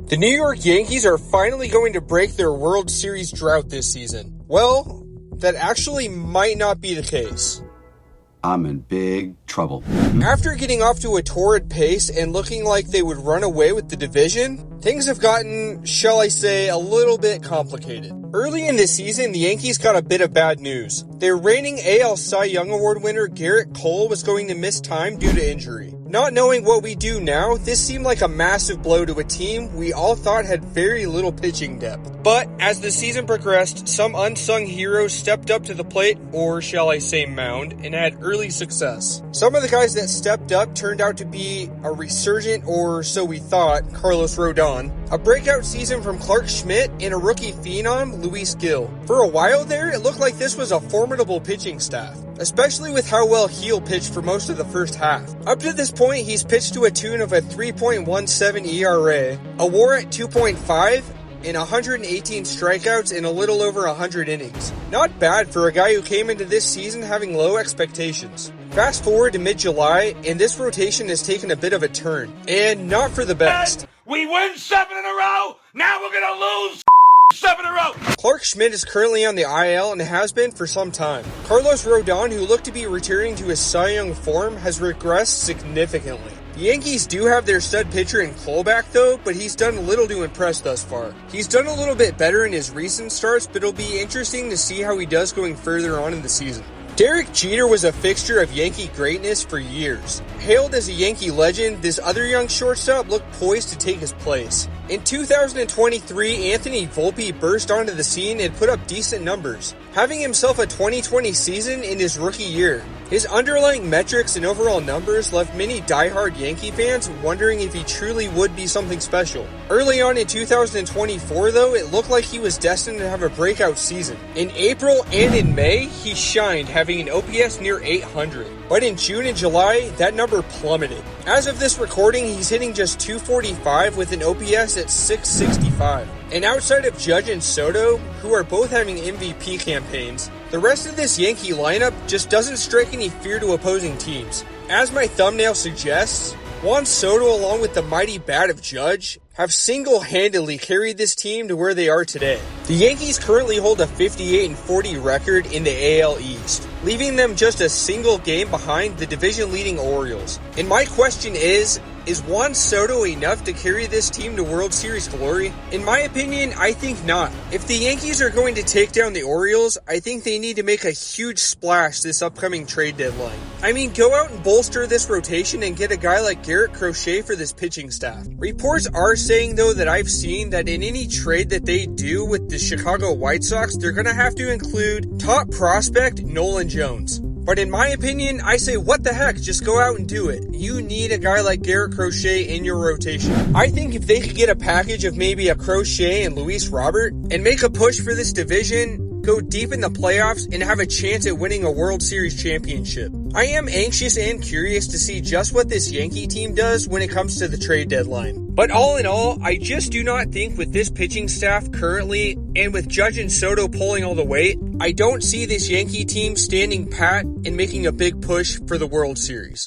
The New York Yankees are finally going to break their World Series drought this season. Well, that actually might not be the case. I'm in big trouble. After getting off to a torrid pace and looking like they would run away with the division, things have gotten, shall I say, a little bit complicated. Early in the season, the Yankees got a bit of bad news. Their reigning AL Cy Young Award winner Garrett Cole was going to miss time due to injury. Not knowing what we do now, this seemed like a massive blow to a team we all thought had very little pitching depth. But as the season progressed, some unsung heroes stepped up to the plate, or shall I say mound, and had early success. Some of the guys that stepped up turned out to be a resurgent, or so we thought, Carlos Rodon, a breakout season from Clark Schmidt, and a rookie phenom, Luis Gil. For a while there, it looked like this was a formidable pitching staff, especially with how well Heel pitched for most of the first half. Up to this point, he's pitched to a tune of a 3.17 ERA, a WAR at 2.5, and 118 strikeouts in a little over 100 innings. Not bad for a guy who came into this season having low expectations. Fast forward to mid-July, and this rotation has taken a bit of a turn, and not for the best. We win 7 in a row, now we're gonna lose 7 in a row. Clark Schmidt is currently on the IL and has been for some time. Carlos Rodon, who looked to be returning to his Cy Young form, has regressed significantly. The Yankees do have their stud pitcher in Cole back though, but he's done little to impress thus far. He's done a little bit better in his recent starts, but it'll be interesting to see how he does going further on in the season. Derek Jeter was a fixture of Yankee greatness for years. Hailed as a Yankee legend, this other young shortstop looked poised to take his place. In 2023, Anthony Volpe burst onto the scene and put up decent numbers, having himself a 2020 season in his rookie year. His underlying metrics and overall numbers left many diehard Yankee fans wondering if he truly would be something special. Early on in 2024, though, it looked like he was destined to have a breakout season. In April and in May, he shined, having an OPS near 800. But in June and July, that number plummeted. As of this recording, he's hitting just 245 with an OPS at 665. And outside of Judge and Soto, who are both having MVP campaigns, the rest of this Yankee lineup just doesn't strike any fear to opposing teams. As my thumbnail suggests, Juan Soto along with the mighty bat of Judge have single-handedly carried this team to where they are today. The Yankees currently hold a 58-40 record in the AL East, leaving them just a single game behind the division-leading Orioles. And my question is Juan Soto enough to carry this team to World Series glory? In my opinion, I think not. If the Yankees are going to take down the Orioles, I think they need to make a huge splash this upcoming trade deadline. I mean, go out and bolster this rotation and get a guy like Garrett Crochet for this pitching staff. Reports are saying, though, that I've seen that in any trade that they do with the Chicago White Sox, they're going to have to include top prospect Nolan Jones. But in my opinion, I say what the heck, just go out and do it. You need a guy like Garrett Crochet in your rotation. I think if they could get a package of maybe a Crochet and Luis Robert and make a push for this division, go deep in the playoffs, and have a chance at winning a World Series championship. I am anxious and curious to see just what this Yankee team does when it comes to the trade deadline. But all in all, I just do not think with this pitching staff currently, and with Judge and Soto pulling all the weight, I don't see this Yankee team standing pat and making a big push for the World Series.